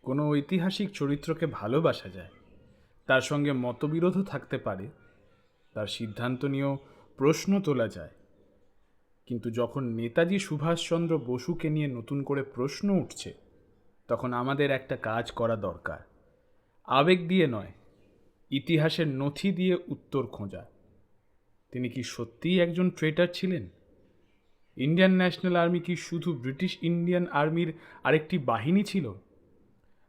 কোনো ঐতিহাসিক চরিত্রকে ভালোবাসা যায়, তার সঙ্গে মতবিরোধও থাকতে পারে, তার সিদ্ধান্ত নিয়েও প্রশ্ন তোলা যায়, কিন্তু যখন নেতাজি সুভাষচন্দ্র বসুকে নিয়ে নতুন করে প্রশ্ন উঠছে, তখন আমাদের একটা কাজ করা দরকার। আবেগ দিয়ে নয়, ইতিহাসের নথি দিয়ে উত্তর খোঁজা। তিনি কি সত্যিই একজন ট্রেটার ছিলেন? ইন্ডিয়ান ন্যাশনাল আর্মি কি শুধু ব্রিটিশ ইন্ডিয়ান আর্মির আরেকটি বাহিনী ছিল?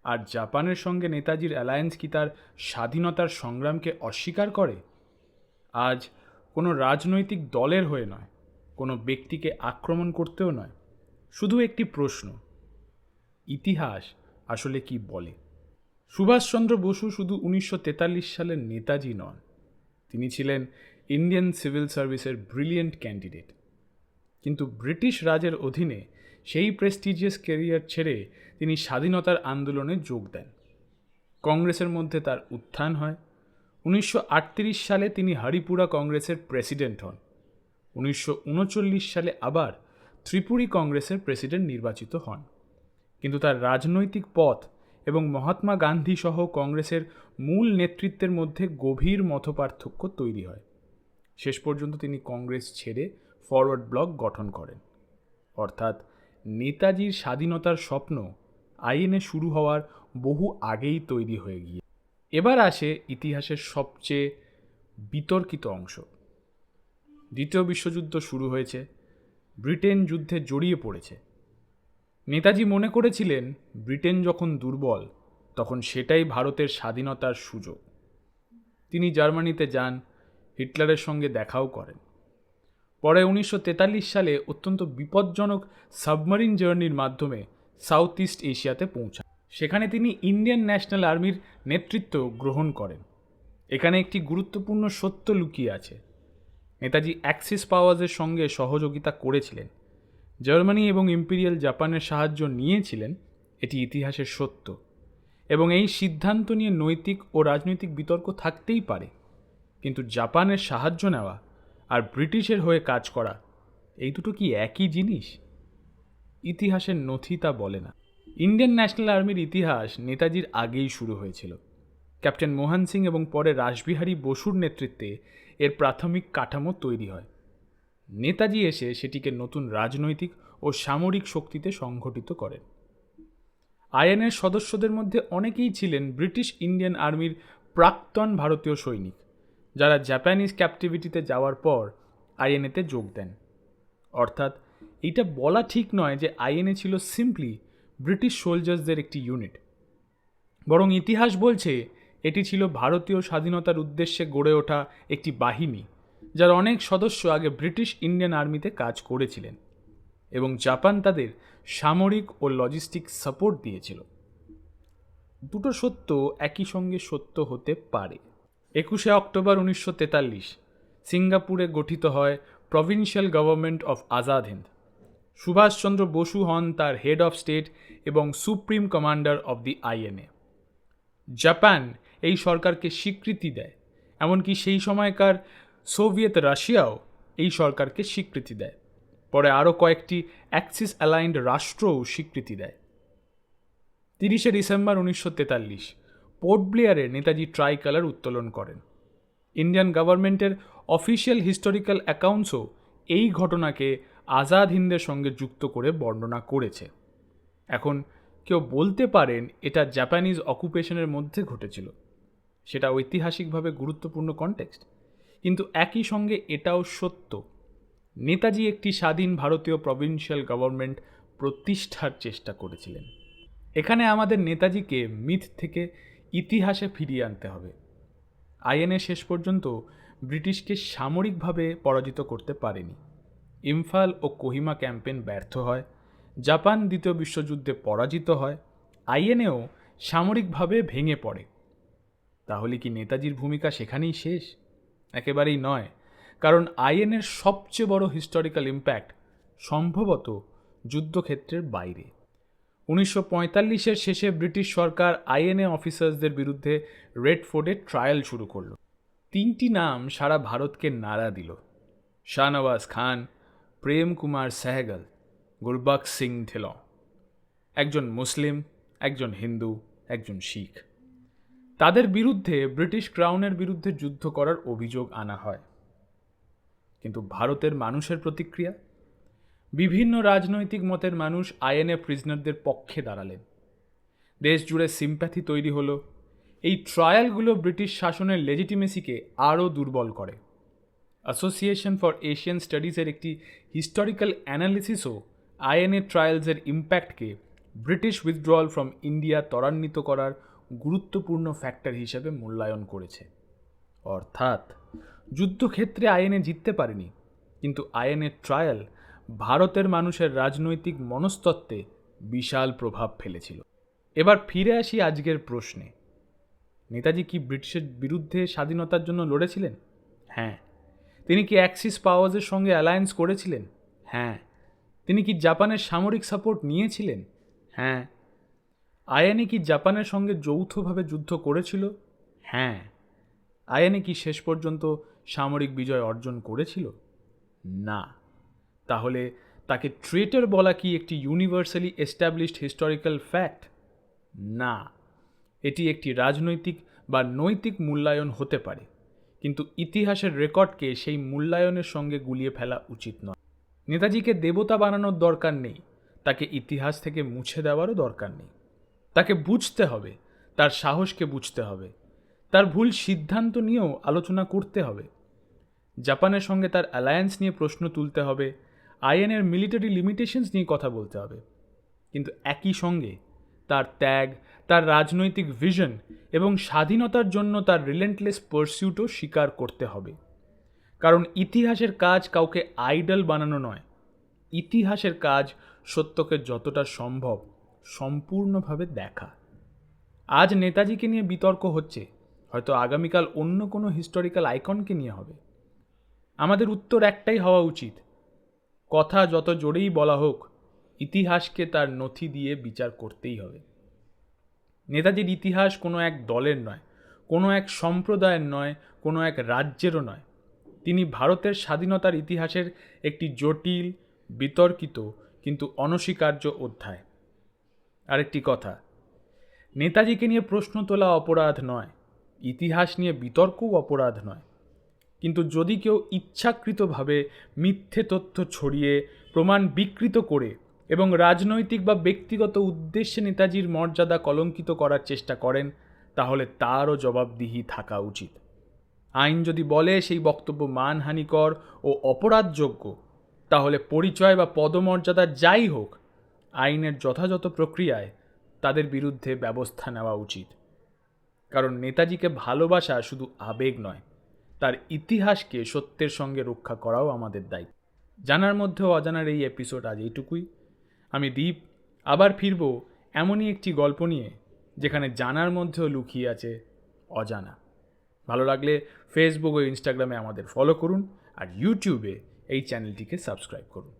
আর জাপানের সঙ্গে নেতাজির অ্যালায়েন্স কি তার স্বাধীনতার সংগ্রামকে অস্বীকার করে? আজ কোনো রাজনৈতিক দলের হয়ে নয়, কোনো ব্যক্তিকে আক্রমণ করতেও নয়, শুধু একটি প্রশ্ন: ইতিহাস আসলে কি বলে? সুভাষচন্দ্র বসু শুধু 1943 সালের নেতাজি নন, তিনি ছিলেন ইন্ডিয়ান সিভিল সার্ভিসের ব্রিলিয়েন্ট ক্যান্ডিডেট। কিন্তু ব্রিটিশ রাজের অধীনে সেই প্রেস্টিজিয়াস ক্যারিয়ার ছেড়ে তিনি স্বাধীনতার আন্দোলনে যোগ দেন। কংগ্রেসের মধ্যে তার উত্থান হয়। 1938 সালে তিনি হরিপুরা কংগ্রেসের প্রেসিডেন্ট হন। 1939 সালে আবার ত্রিপুরী কংগ্রেসের প্রেসিডেন্ট নির্বাচিত হন। কিন্তু তার রাজনৈতিক পথ এবং মহাত্মা গান্ধী সহ কংগ্রেসের মূল নেতৃত্বের মধ্যে গভীর মতপার্থক্য তৈরি হয়। শেষ পর্যন্ত তিনি কংগ্রেস ছেড়ে ফরওয়ার্ড ব্লক গঠন করেন। অর্থাৎ নেতাজির স্বাধীনতার স্বপ্ন আইএনএ শুরু হওয়ার বহু আগেই তৈরি হয়ে গিয়ে। এবার আসে ইতিহাসের সবচেয়ে বিতর্কিত অংশ। দ্বিতীয় বিশ্বযুদ্ধ শুরু হয়েছে, ব্রিটেন যুদ্ধে জড়িয়ে পড়েছে। নেতাজি মনে করেছিলেন ব্রিটেন যখন দুর্বল, তখন সেটাই ভারতের স্বাধীনতার সুযোগ। তিনি জার্মানিতে যান, হিটলারের সঙ্গে দেখাও করেন। পরে 1943 সালে অত্যন্ত বিপজ্জনক সাবমারিন জার্নির মাধ্যমে সাউথ ইস্ট এশিয়াতে পৌঁছান। সেখানে তিনি ইন্ডিয়ান ন্যাশনাল আর্মির নেতৃত্ব গ্রহণ করেন। এখানে একটি গুরুত্বপূর্ণ সত্য লুকিয়ে আছে। নেতাজি অ্যাক্সিস পাওয়ার্সের সঙ্গে সহযোগিতা করেছিলেন, জার্মানি এবং ইম্পেরিয়াল জাপানের সাহায্য নিয়েছিলেন, এটি ইতিহাসের সত্য। এবং এই সিদ্ধান্ত নিয়ে নৈতিক ও রাজনৈতিক বিতর্ক থাকতেই পারে, কিন্তু জাপানের সাহায্য নেওয়া আর ব্রিটিশের হয়ে কাজ করা, এই দুটো কি একই জিনিস? ইতিহাসের নথি তা বলে না। ইন্ডিয়ান ন্যাশনাল আর্মির ইতিহাস নেতাজির আগেই শুরু হয়েছিল। ক্যাপ্টেন মোহন সিং এবং পরে রাসবিহারী বসুর নেতৃত্বে এর প্রাথমিক কাঠামো তৈরি হয়। নেতাজি এসে সেটিকে নতুন রাজনৈতিক ও সামরিক শক্তিতে সংগঠিত করেন। আইএনএর সদস্যদের মধ্যে অনেকেই ছিলেন ব্রিটিশ ইন্ডিয়ান আর্মির প্রাক্তন ভারতীয় সৈনিক, যারা জাপানিজ ক্যাপটিভিটিতে যাওয়ার পর আইএনএতে যোগ দেন। অর্থাৎ এইটা বলা ঠিক নয় যে আইএনএ ছিল সিম্পলি ব্রিটিশ সোলজার্সদের একটি ইউনিট, বরং ইতিহাস বলছে এটি ছিল ভারতীয় স্বাধীনতার উদ্দেশ্যে গড়ে ওঠা একটি বাহিনী, যার অনেক সদস্য আগে ব্রিটিশ ইন্ডিয়ান আর্মিতে কাজ করেছিলেন এবং জাপান তাদের সামরিক ও লজিস্টিক সাপোর্ট দিয়েছিল। দুটো সত্য একই সঙ্গে সত্য হতে পারে। 21শে অক্টোবর 1943 সিঙ্গাপুরে গঠিত হয় provincial government of Azad Hind. Subhash Chandra Bose হন তার হেড অফ স্টেট এবং supreme commander of the INA. Japan এই সরকারকে স্বীকৃতি দেয়, এমনকি সেই সময়কার সোভিয়েত রাশিয়াও এই সরকারকে স্বীকৃতি দেয়। পরে আরও কয়েকটি অ্যাক্সিস অ্যালাইন্ড রাষ্ট্রও স্বীকৃতি দেয়। 30শে ডিসেম্বর 1943 পোর্ট ব্লেয়ারে নেতাজি ট্রাই কালার উত্তোলন করেন। ইন্ডিয়ান গভর্নমেন্টের অফিসিয়াল হিস্টোরিক্যাল অ্যাকাউন্টসও এই ঘটনাকে আজাদ হিন্দের সঙ্গে যুক্ত করে বর্ণনা করেছে। এখন কেউ বলতে পারেন এটা জাপানিজ অকুপেশনের মধ্যে ঘটেছিল, সেটা ঐতিহাসিকভাবে গুরুত্বপূর্ণ কনটেক্সট, কিন্তু একই সঙ্গে এটাও সত্য নেতাজি একটি স্বাধীন ভারতীয় প্রভিন্সিয়াল গভর্নমেন্ট প্রতিষ্ঠার চেষ্টা করেছিলেন। এখানে আমাদের নেতাজিকে মিথ থেকে ইতিহাসে ফিরিয়ে আনতে হবে। আইএনএ শেষ পর্যন্ত ব্রিটিশকে সামরিকভাবে পরাজিত করতে পারেনি। ইম্ফল ও কোহিমা ক্যাম্পেন ব্যর্থ হয়, জাপান দ্বিতীয় বিশ্বযুদ্ধে পরাজিত হয়, আইএনএও সামরিকভাবে ভেঙে পড়ে। তাহলে কি নেতাজির ভূমিকা সেখানেই শেষ? একেবারেই নয়, কারণ আইএনএর সবচেয়ে বড় হিস্টোরিক্যাল ইম্প্যাক্ট সম্ভবত যুদ্ধক্ষেত্রের বাইরে। 1945-এর শেষে ব্রিটিশ সরকার আইএনএ অফিসার্সদের বিরুদ্ধে রেড ফোর্টে ট্রায়াল শুরু করল। 3টি নাম সারা ভারতকে নাড়া দিল: শাহনওয়াজ খান, প্রেম কুমার সেহগল, গুরবক্স সিং ধিলন। একজন মুসলিম, একজন হিন্দু, একজন শিখ। তাদের বিরুদ্ধে ব্রিটিশ ক্রাউনের বিরুদ্ধে যুদ্ধ করার অভিযোগ আনা হয়। কিন্তু ভারতের মানুষের প্রতিক্রিয়া? বিভিন্ন রাজনৈতিক মতের মানুষ আইএনএ প্রিজনারদের পক্ষে দাঁড়ালেন। দেশ জুড়ে সিম্প্যাথি তৈরি হলো। এই ট্রায়ালগুলো ব্রিটিশ শাসনের লেজিটিমেসিকে আরও দুর্বল করে। অ্যাসোসিয়েশন ফর এশিয়ান স্টাডিজের একটি হিস্টোরিক্যাল অ্যানালিসিসও আইএনএ ট্রায়ালসের ইম্প্যাক্টকে ব্রিটিশ উইথড্রয়াল ফ্রম ইন্ডিয়া ত্বরান্বিত করার গুরুত্বপূর্ণ ফ্যাক্টর হিসেবে মূল্যায়ন করেছে। অর্থাৎ যুদ্ধক্ষেত্রে আইএনএ জিততে পারেনি, কিন্তু আইএনএ ট্রায়াল ভারতের মানুষের রাজনৈতিক মনস্তত্ত্বে বিশাল প্রভাব ফেলেছিল। এবার ফিরে আসি আজকের প্রশ্নে। নেতাজি কি ব্রিটিশের বিরুদ্ধে স্বাধীনতার জন্য লড়েছিলেন? হ্যাঁ। তিনি কি অ্যাক্সিস পাওয়ার্সের সঙ্গে অ্যালায়েন্স করেছিলেন? হ্যাঁ। তিনি কি জাপানের সামরিক সাপোর্ট নিয়েছিলেন? হ্যাঁ। আইএনএ কি জাপানের সঙ্গে যৌথভাবে যুদ্ধ করেছিল? হ্যাঁ। আইএনএ কি শেষ পর্যন্ত সামরিক বিজয় অর্জন করেছিল? না। তাহলে তাকে ট্রেটার বলা কি একটি ইউনিভার্সালি এস্টাবলিশড হিস্টোরিক্যাল ফ্যাক্ট? না। এটি একটি রাজনৈতিক বা নৈতিক মূল্যায়ন হতে পারে, কিন্তু ইতিহাসের রেকর্ডকে সেই মূল্যায়নের সঙ্গে গুলিয়ে ফেলা উচিত নয়। নেতাজিকে দেবতা বানানোর দরকার নেই, তাকে ইতিহাস থেকে মুছে দেওয়ারও দরকার নেই। তাকে বুঝতে হবে, তার সাহসকে বুঝতে হবে, তার ভুল সিদ্ধান্ত নিয়েও আলোচনা করতে হবে। জাপানের সঙ্গে তার অ্যালায়েন্স নিয়ে প্রশ্ন তুলতে হবে, আইএনএর মিলিটারি লিমিটেশনস নিয়ে কথা বলতে হবে, কিন্তু একই সঙ্গে তার ত্যাগ, তার রাজনৈতিক ভিশন এবং স্বাধীনতার জন্য তার রিলেন্টলেস পারসিউটও স্বীকার করতে হবে। কারণ ইতিহাসের কাজ কাউকে আইডল বানানো নয়, ইতিহাসের কাজ সত্যকে যতটা সম্ভব সম্পূর্ণভাবে দেখা। আজ নেতাজিকে নিয়ে বিতর্ক হচ্ছে, হয়তো আগামীকাল অন্য কোনো হিস্টোরিক্যাল আইকনকে নিয়ে হবে। আমাদের উত্তর একটাই হওয়া উচিত, কথা যত জোরেই বলা হোক, ইতিহাসকে তার নথি দিয়ে বিচার করতেই হবে। নেতাজির ইতিহাস কোনো এক দলের নয়, কোনো এক সম্প্রদায়ের নয়, কোনো এক রাজ্যেরও নয়। তিনি ভারতের স্বাধীনতার ইতিহাসের একটি জটিল, বিতর্কিত কিন্তু অনস্বীকার্য অধ্যায়। আরেকটি কথা, নেতাজিকে নিয়ে প্রশ্ন তোলা অপরাধ নয়, ইতিহাস নিয়ে বিতর্কও অপরাধ নয়, কিন্তু যদি কেউ ইচ্ছাকৃতভাবে মিথ্যে তথ্য ছড়িয়ে প্রমাণ বিকৃত করে এবং রাজনৈতিক বা ব্যক্তিগত উদ্দেশ্যে নেতাজির মর্যাদা কলঙ্কিত করার চেষ্টা করেন, তাহলে তারও জবাবদিহি থাকা উচিত। আইন যদি বলে সেই বক্তব্য মানহানিকর ও অপরাধযোগ্য, তাহলে পরিচয় বা পদমর্যাদা যাই হোক, আইনের যথাযথ প্রক্রিয়ায় তাদের বিরুদ্ধে ব্যবস্থা নেওয়া উচিত। কারণ নেতাজিকে ভালোবাসা শুধু আবেগ নয়, তার ইতিহাসকে সত্যের সঙ্গে রক্ষা করাও আমাদের দায়িত্ব। জানার মধ্যেও অজানার এই এপিসোড আজ এইটুকুই। আমি দীপ আবার ফিরব এমনই একটি গল্প নিয়ে, যেখানে জানার মধ্যেও লুকিয়ে আছে অজানা। ভালো লাগলে ফেসবুক ও ইনস্টাগ্রামে আমাদের ফলো করুন, আর ইউটিউবে এই চ্যানেলটিকে সাবস্ক্রাইব করুন।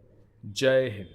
জয় হিন্দ।